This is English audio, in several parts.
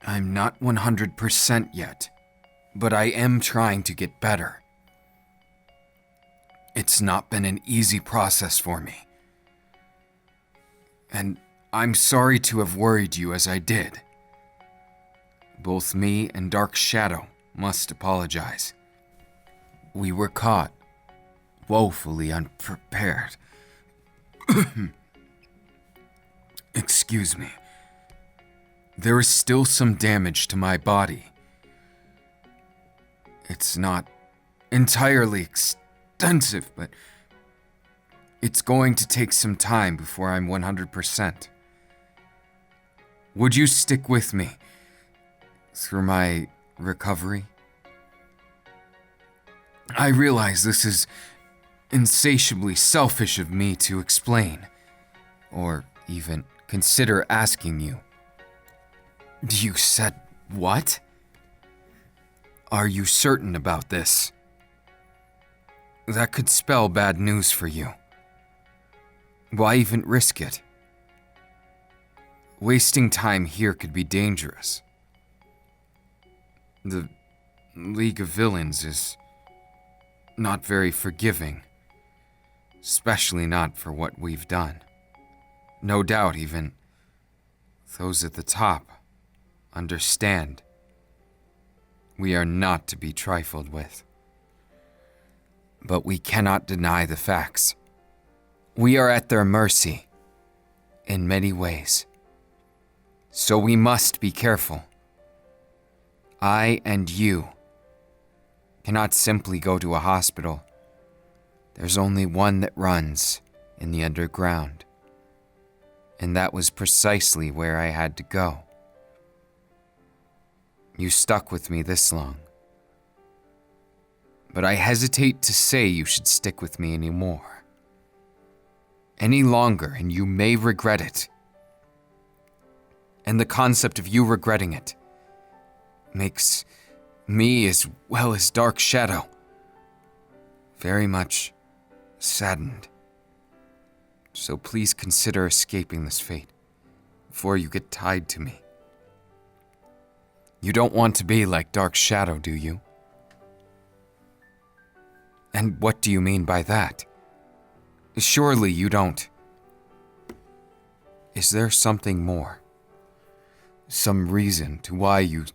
I'm not 100% yet, but I am trying to get better. It's not been an easy process for me. And I'm sorry to have worried you as I did. Both me and Dark Shadow must apologize. We were caught, woefully unprepared. Excuse me. There is still some damage to my body. It's not entirely extensive, but it's going to take some time before I'm 100%. Would you stick with me through my recovery? I realize this is insatiably selfish of me to explain, or even consider asking you. You said what? Are you certain about this? That could spell bad news for you. Why even risk it? Wasting time here could be dangerous. The League of Villains is not very forgiving, especially not for what we've done. No doubt even those at the top understand we are not to be trifled with. But we cannot deny the facts. We are at their mercy in many ways. So we must be careful. I and you cannot simply go to a hospital. There's only one that runs in the underground. And that was precisely where I had to go. You stuck with me this long. But I hesitate to say you should stick with me anymore. Any longer, and you may regret it. And the concept of you regretting it makes me, as well as Dark Shadow, very much saddened. So please consider escaping this fate before you get tied to me. You don't want to be like Dark Shadow, do you? And what do you mean by that? Surely you don't. Is there something more? Some reason to why you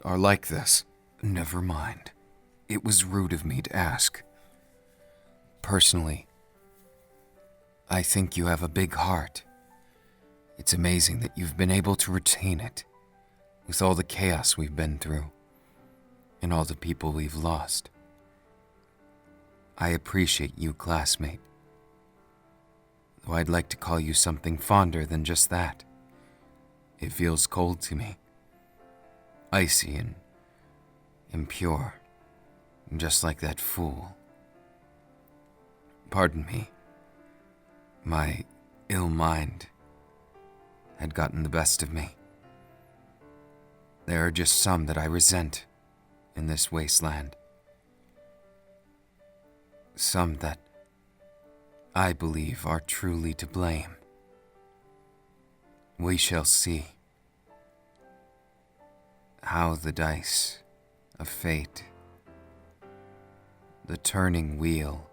are like this? Never mind. It was rude of me to ask. Personally, I think you have a big heart. It's amazing that you've been able to retain it, with all the chaos we've been through, and all the people we've lost. I appreciate you, classmate. Though I'd like to call you something fonder than just that. It feels cold to me. Icy and impure, just like that fool. Pardon me. My ill mind had gotten the best of me. There are just some that I resent in this wasteland. Some that I believe are truly to blame. We shall see how the dice of fate, the turning wheel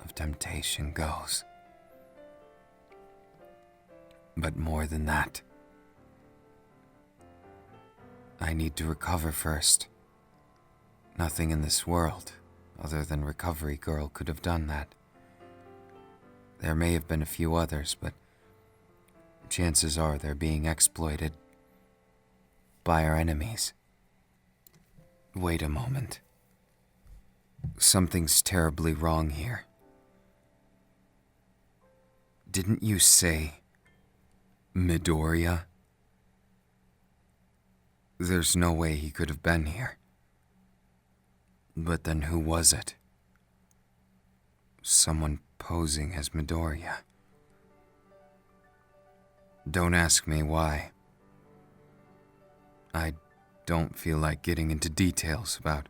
of temptation goes. But more than that, I need to recover first. Nothing in this world, other than Recovery Girl, could have done that. There may have been a few others, but chances are they're being exploited by our enemies. Wait a moment. Something's terribly wrong here. Didn't you say Midoriya? There's no way he could have been here. But then who was it? Someone posing as Midoriya. Don't ask me why. I don't feel like getting into details about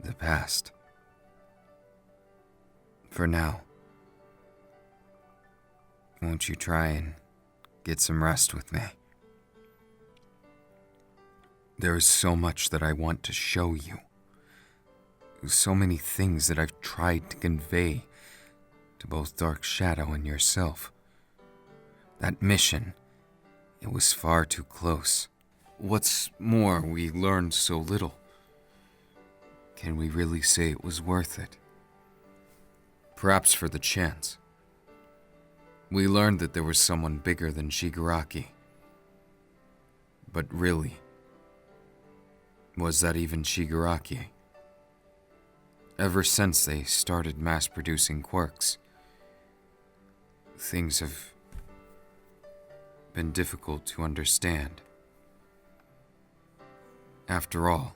the past. For now. Won't you try and get some rest with me? There is so much that I want to show you. So many things that I've tried to convey to both Dark Shadow and yourself. That mission, it was far too close. What's more, we learned so little. Can we really say it was worth it? Perhaps for the chance. We learned that there was someone bigger than Shigaraki. But really, was that even Shigaraki? Ever since they started mass-producing quirks, things have been difficult to understand. After all,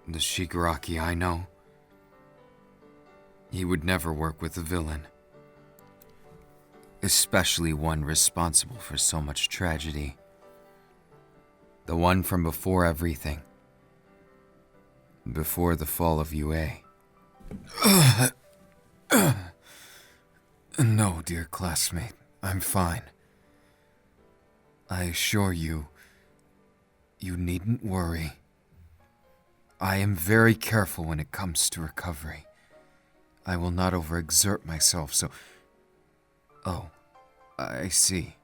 the Shigaraki I know, he would never work with a villain. Especially one responsible for so much tragedy. The one from before everything. Before the fall of UA. No, dear classmate, I'm fine. I assure you, you needn't worry. I am very careful when it comes to recovery. I will not overexert myself, so... Oh, I see.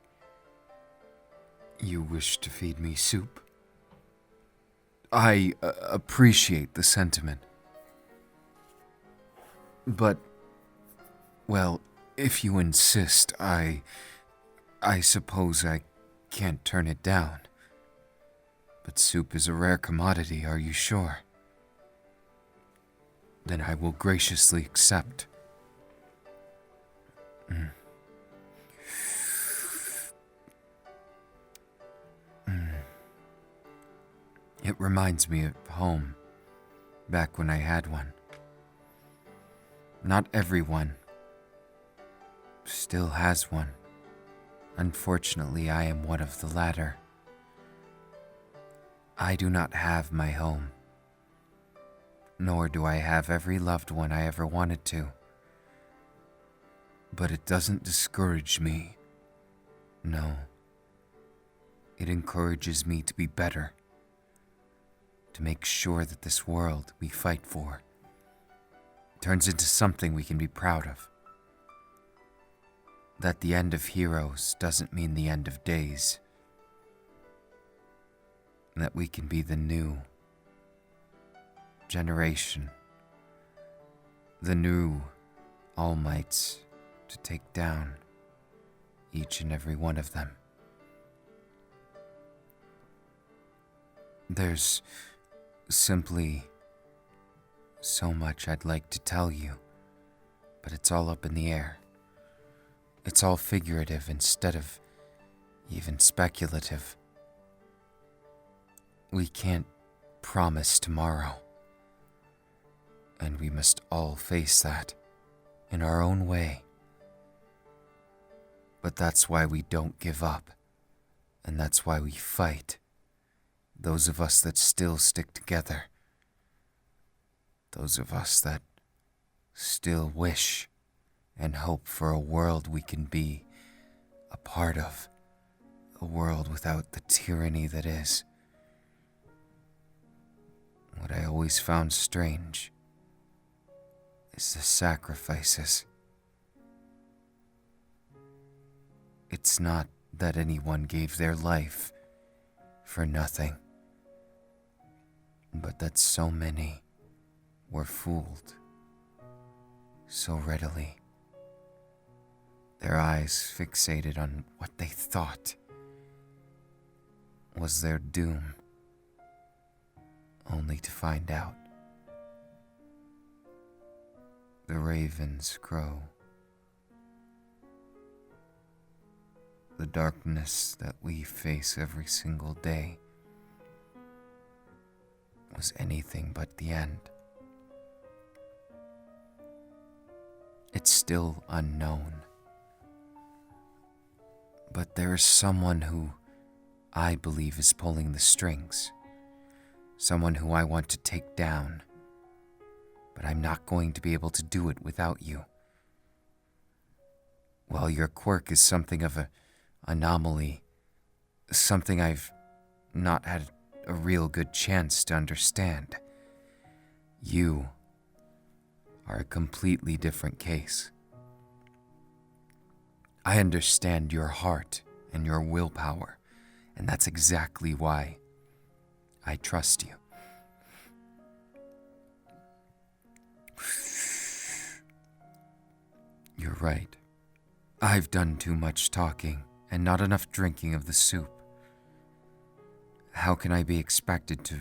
You wish to feed me soup? I appreciate the sentiment. But, well, if you insist, I suppose I can't turn it down. But soup is a rare commodity, are you sure? Then I will graciously accept. It reminds me of home, back when I had one. Not everyone still has one. Unfortunately, I am one of the latter. I do not have my home, nor do I have every loved one I ever wanted to. But it doesn't discourage me. No. It encourages me to be better. To make sure that this world we fight for turns into something we can be proud of. That the end of heroes doesn't mean the end of days. That we can be the new generation. The new All Mights to take down each and every one of them. There's simply so much I'd like to tell you, but it's all up in the air. It's all figurative instead of even speculative. We can't promise tomorrow, and we must all face that in our own way. But that's why we don't give up, and that's why we fight. Those of us that still stick together. Those of us that still wish and hope for a world we can be a part of. A world without the tyranny that is. What I always found strange is the sacrifices. It's not that anyone gave their life for nothing, but that so many were fooled so readily. Their eyes fixated on what they thought was their doom, only to find out. The ravens crow. The darkness that we face every single day was anything but the end. It's still unknown. But there is someone who I believe is pulling the strings. Someone who I want to take down. But I'm not going to be able to do it without you. Well, your quirk is something of an anomaly, something I've not had a real good chance to understand. You are a completely different case. I understand your heart and your willpower, and that's exactly why I trust you. You're right. I've done too much talking and not enough drinking of the soup. How can I be expected to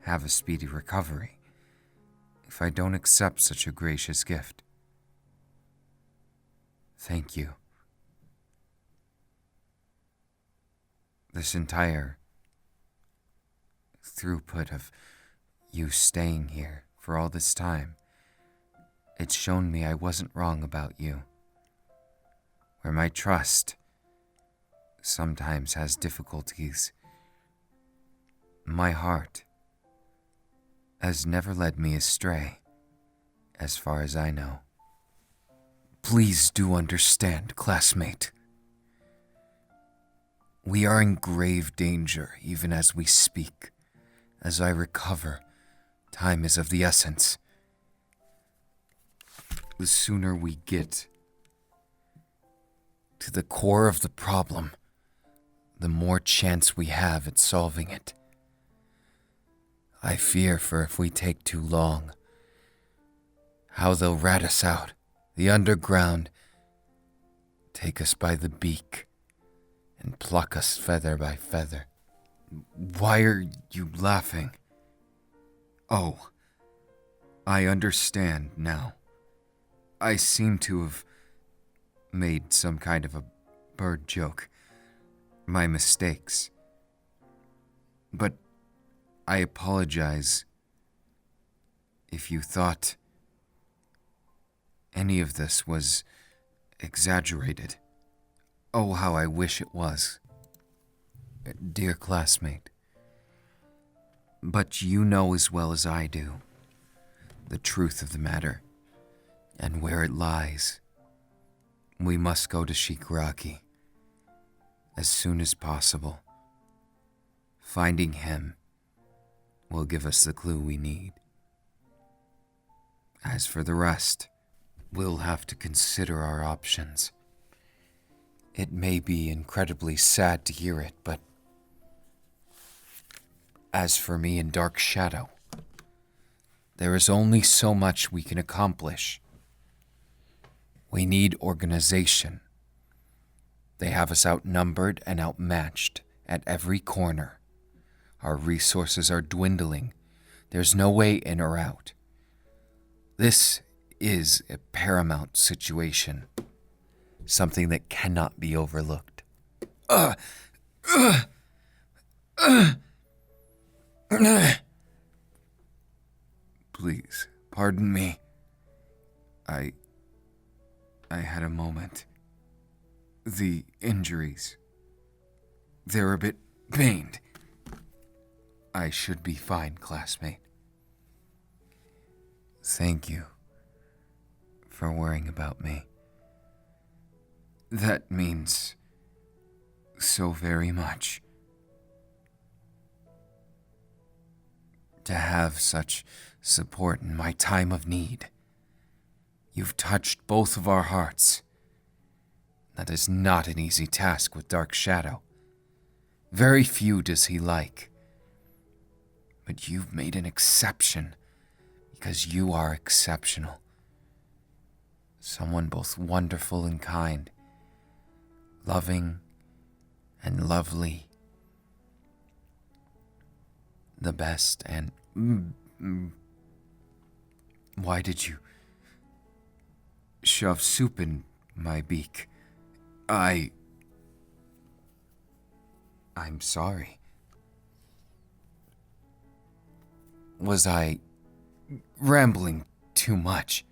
have a speedy recovery if I don't accept such a gracious gift? Thank you. This entire throughput of you staying here for all this time, it's shown me I wasn't wrong about you. Where my trust sometimes has difficulties, my heart has never led me astray, as far as I know. Please do understand, classmate. We are in grave danger even as we speak. As I recover, time is of the essence. The sooner we get to the core of the problem, the more chance we have at solving it. I fear for if we take too long, how they'll rat us out, the underground, take us by the beak, and pluck us feather by feather. Why are you laughing? Oh, I understand now. I seem to have made some kind of a bird joke. My mistakes. But I apologize if you thought any of this was exaggerated. Oh, how I wish it was. Dear classmate. But you know as well as I do the truth of the matter and where it lies. We must go to Shigaraki as soon as possible. Finding him will give us the clue we need. As for the rest, we'll have to consider our options. It may be incredibly sad to hear it, but as for me and Dark Shadow, there is only so much we can accomplish. We need organization. They have us outnumbered and outmatched at every corner. Our resources are dwindling. There's no way in or out. This is a paramount situation, something that cannot be overlooked. Please, pardon me. I had a moment. The injuries, they're a bit pained. I should be fine, classmate. Thank you for worrying about me. That means so very much. To have such support in my time of need. You've touched both of our hearts. That is not an easy task with Dark Shadow. Very few does he like. But you've made an exception because you are exceptional. Someone both wonderful and kind, loving and lovely. The best and... Why did you shove soup in my beak? I'm sorry. Was I rambling too much?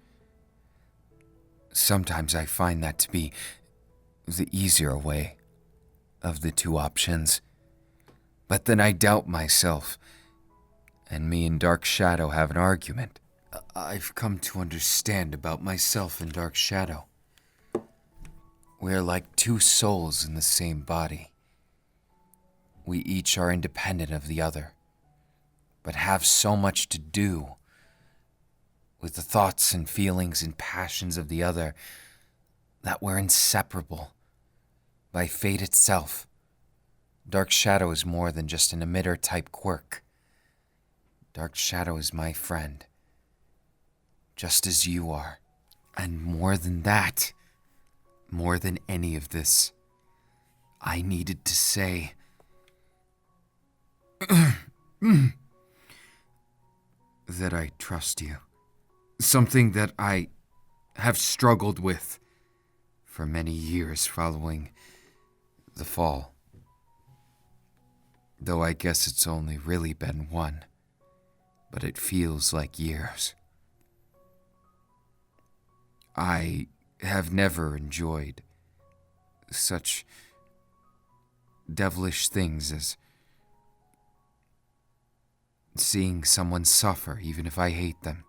Sometimes I find that to be the easier way of the two options. But then I doubt myself, and me and Dark Shadow have an argument. I've come to understand about myself and Dark Shadow. We're like two souls in the same body. We each are independent of the other, but have so much to do with the thoughts and feelings and passions of the other that we're inseparable by fate itself. Dark Shadow is more than just an emitter-type quirk. Dark Shadow is my friend, just as you are. And more than that, more than any of this, I needed to say that I trust you. Something that I have struggled with for many years following the fall. Though I guess it's only really been one, but it feels like years. I have never enjoyed such devilish things as seeing someone suffer even if I hate them.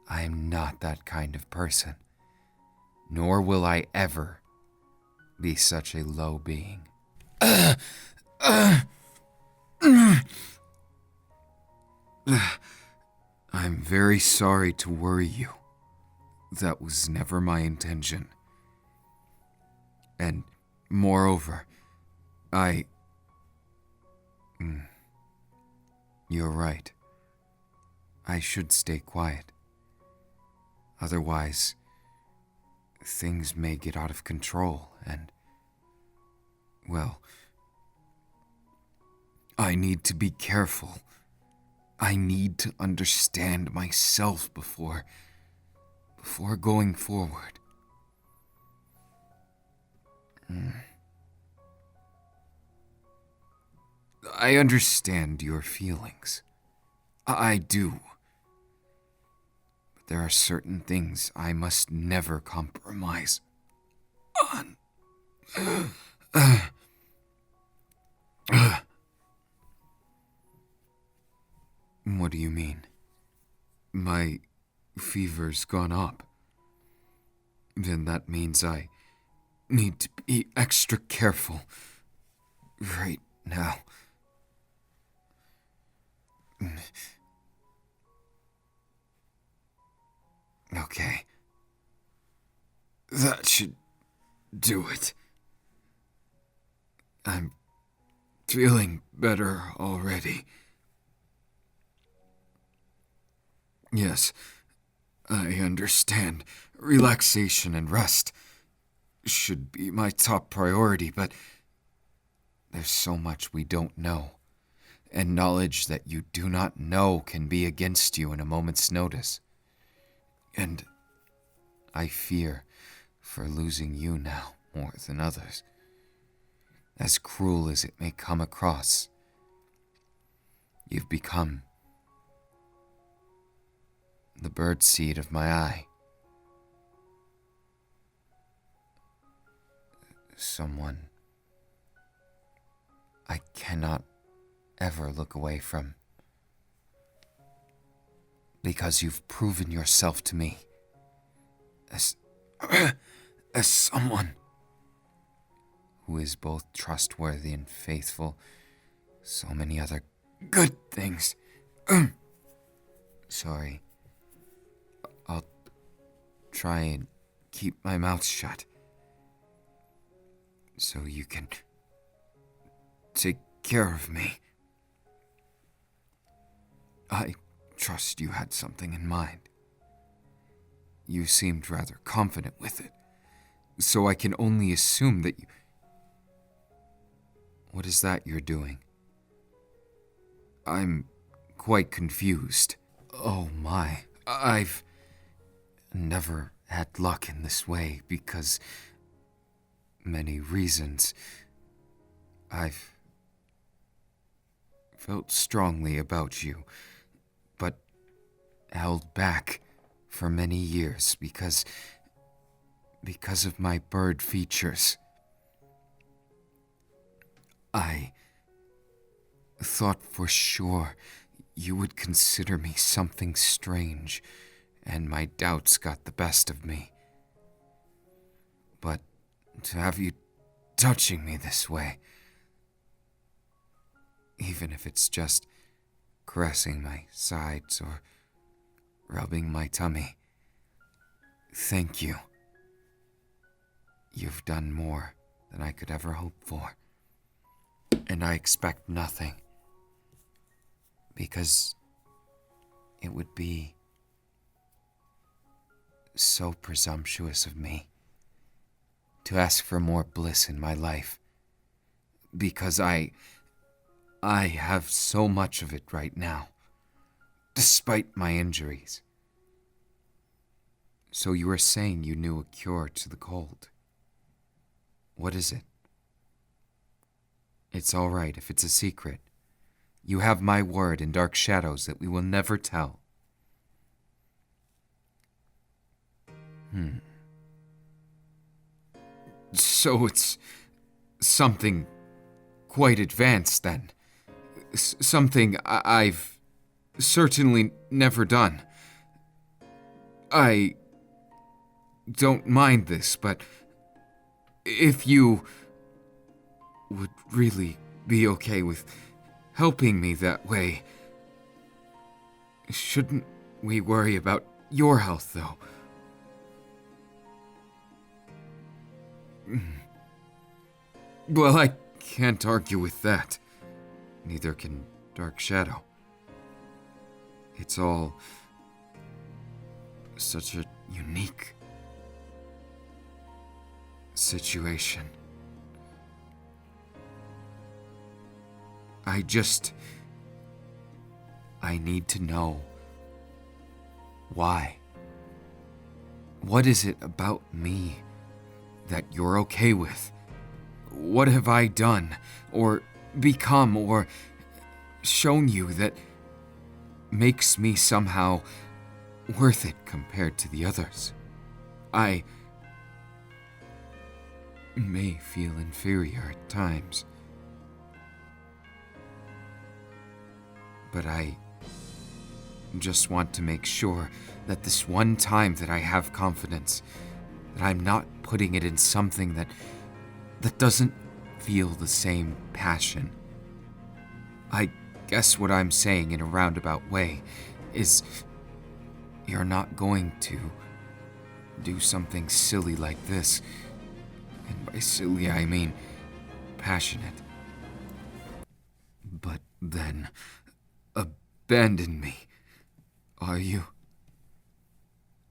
I am not that kind of person, nor will I ever be such a low being. I'm very sorry to worry you. That was never my intention. And moreover, You're right. I should stay quiet. Otherwise, things may get out of control and, well, I need to be careful. I need to understand myself before going forward. I understand your feelings. I do. But there are certain things I must never compromise on. What do you mean? My fever's gone up. Then that means I need to be extra careful right now. Okay. That should do it. I'm feeling better already. Yes, I understand. Relaxation and rest should be my top priority, but there's so much we don't know, and knowledge that you do not know can be against you in a moment's notice. And I fear for losing you now more than others. As cruel as it may come across, you've become the birdseed of my eye. Someone I cannot ever look away from. Because you've proven yourself to me as someone who is both trustworthy and faithful. So many other good things. Sorry. I'll try and keep my mouth shut so you can take care of me. I trust you had something in mind. You seemed rather confident with it, so I can only assume that you... What is that you're doing? I'm quite confused. Oh my, I've never had luck in this way because many reasons. I've felt strongly about you, but held back for many years because of my bird features. I thought for sure you would consider me something strange, and my doubts got the best of me. But to have you touching me this way. Even if it's just caressing my sides or rubbing my tummy. Thank you. You've done more than I could ever hope for. And I expect nothing. Because it would be so presumptuous of me to ask for more bliss in my life. Because I have so much of it right now, despite my injuries. So you were saying you knew a cure to the cold. What is it? It's all right if it's a secret. You have my word in dark shadows that we will never tell. So it's something quite advanced then. Something I've certainly never done. I don't mind this, but if you would really be okay with helping me that way, shouldn't we worry about your health, though? Well, I can't argue with that. Neither can Dark Shadow. It's all such a unique situation. I need to know why. What is it about me that you're okay with? What have I done, or become, or shown you that makes me somehow worth it compared to the others? I may feel inferior at times, but I just want to make sure that this one time that I have confidence, that I'm not putting it in something that doesn't feel the same passion. I guess what I'm saying in a roundabout way is you're not going to do something silly like this. And by silly, I mean passionate. But then abandon me, are you?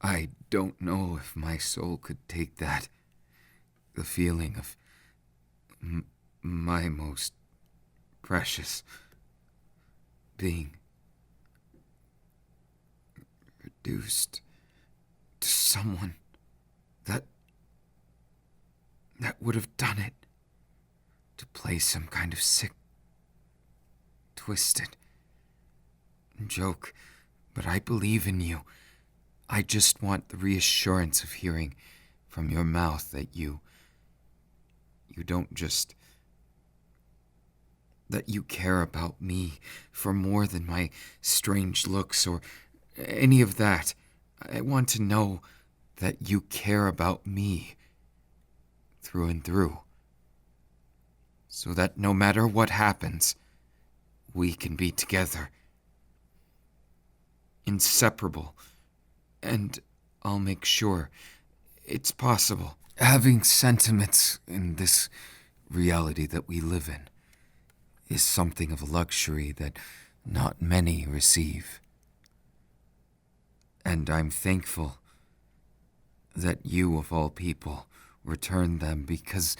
I don't know if my soul could take that. The feeling of my most precious being reduced to someone that would have done it, to play some kind of sick, twisted joke. But I believe in you. I just want the reassurance of hearing from your mouth that you don't just... that you care about me for more than my strange looks or any of that. I want to know that you care about me through and through, so that no matter what happens, we can be together, inseparable, and I'll make sure it's possible. Having sentiments in this reality that we live in is something of a luxury that not many receive. And I'm thankful that you, of all people, returned them, because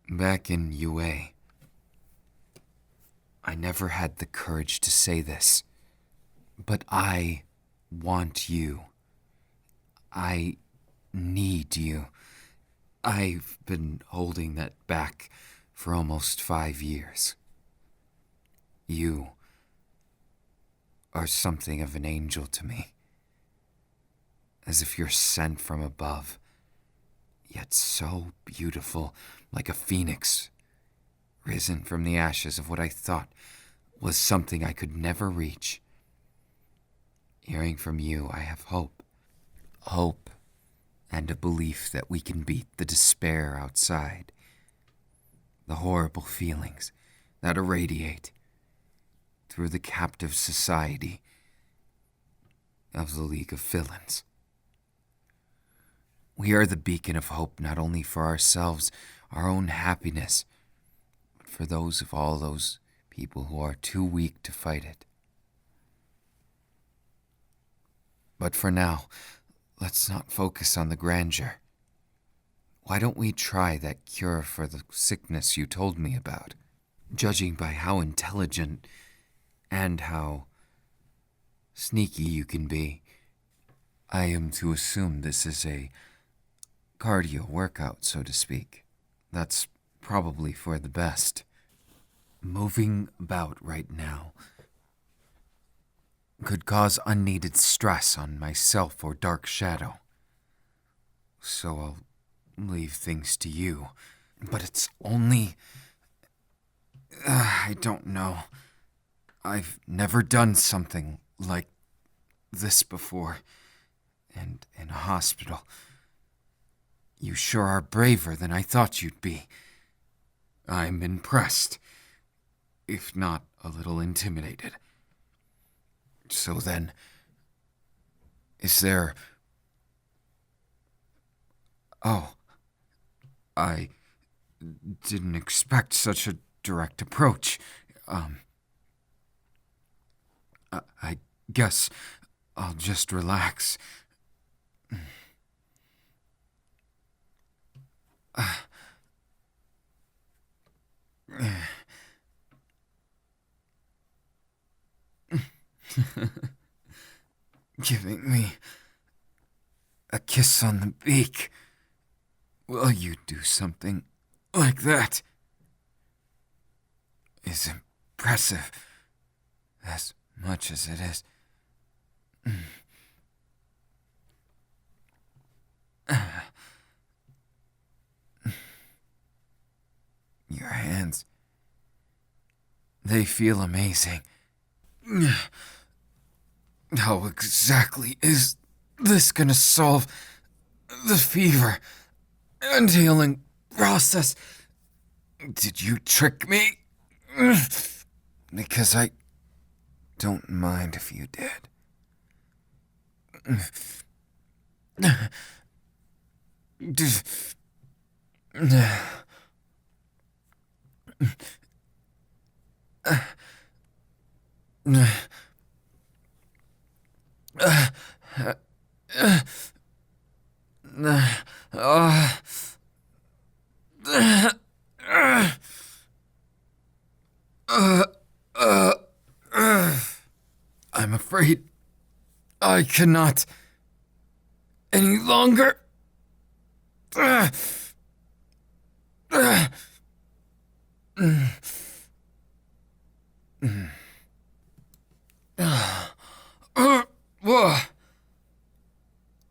back in UA, I never had the courage to say this, but I want you. I need you. I've been holding that back for almost 5 years. You are something of an angel to me, as if you're sent from above, yet so beautiful, like a phoenix, risen from the ashes of what I thought was something I could never reach. Hearing from you, I have hope. Hope and a belief that we can beat the despair outside, the horrible feelings that irradiate through the captive society of the League of Villains. We are the beacon of hope not only for ourselves, our own happiness, but for those of all those people who are too weak to fight it. But for now, let's not focus on the grandeur. Why don't we try that cure for the sickness you told me about? Judging by how intelligent and how sneaky you can be, I am to assume this is a cardio workout, so to speak. That's probably for the best. Moving about right now could cause unneeded stress on myself or Dark Shadow. So I'll leave things to you. But it's only... I don't know. I've never done something like this before. And in a hospital. You sure are braver than I thought you'd be. I'm impressed, if not a little intimidated. So then, is there... Oh, I didn't expect such a direct approach. I guess I'll just relax. Giving me a kiss on the beak. Will you do something like that? Is impressive as much as it is. Your hands, they feel amazing. How exactly is this gonna solve the fever and healing process? Did you trick me? Because I don't mind if you did. I'm afraid I cannot any longer.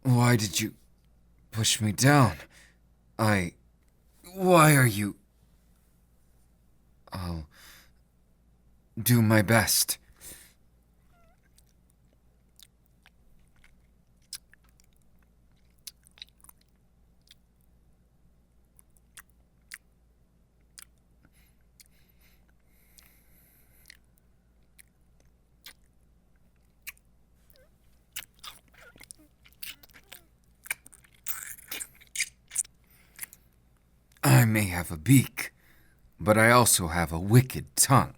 Why did you push me down? Why are you... I'll do my best. I may have a beak, but I also have a wicked tongue.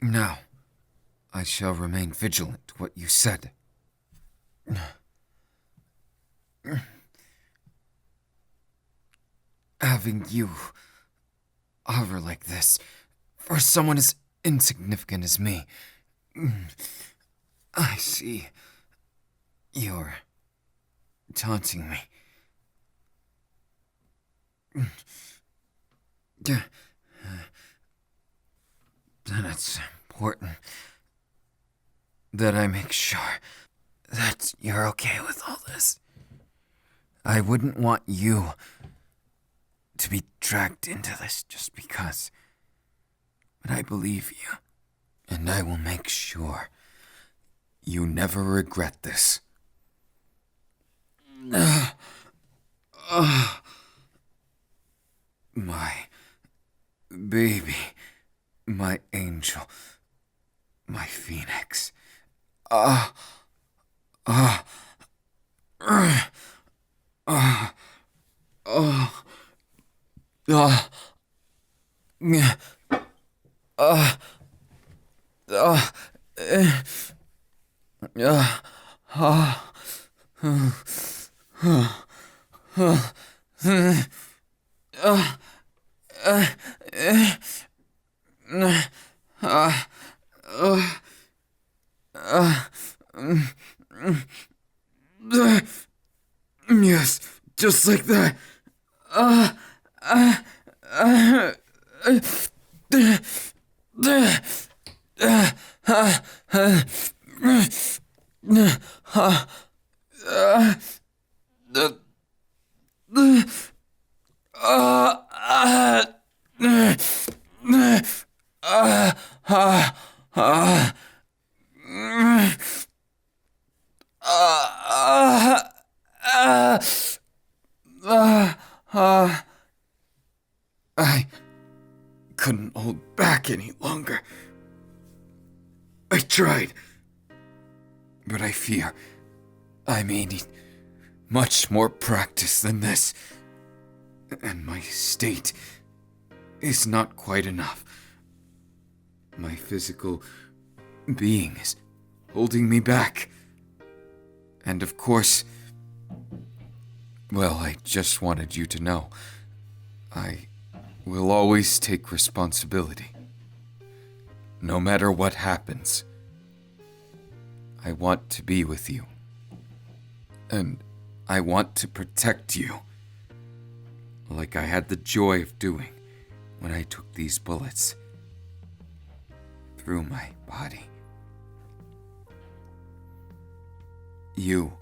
Now, I shall remain vigilant to what you said. Having you hover like this for someone as insignificant as me, I see you're taunting me. Then it's important that I make sure that you're okay with all this. I wouldn't want you to be dragged into this just because. But I believe you, and I will make sure you never regret this. My baby, my angel, my phoenix. Yes, just like that. I couldn't hold back any longer. I tried, but I fear I may need much more practice than this, and my state is not quite enough. My physical being is holding me back. And of course, well, I just wanted you to know, I will always take responsibility. No matter what happens, I want to be with you. And I want to protect you, like I had the joy of doing when I took these bullets through my body. You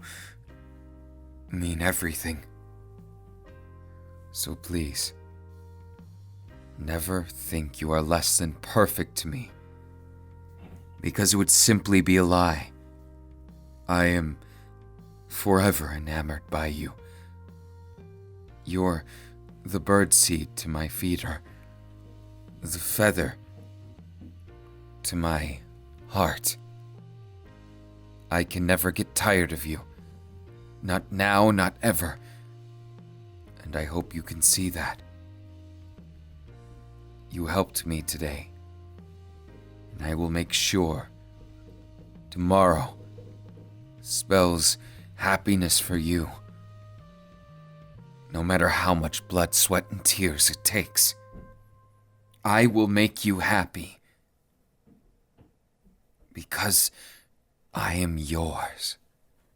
mean everything. So please, never think you are less than perfect to me, because it would simply be a lie. I am forever enamored by you. You're the birdseed to my feeder, the feather to my heart. I can never get tired of you. Not now, not ever. And I hope you can see that. You helped me today, and I will make sure tomorrow spells happiness for you, no matter how much blood, sweat, and tears it takes. I will make you happy, because I am yours.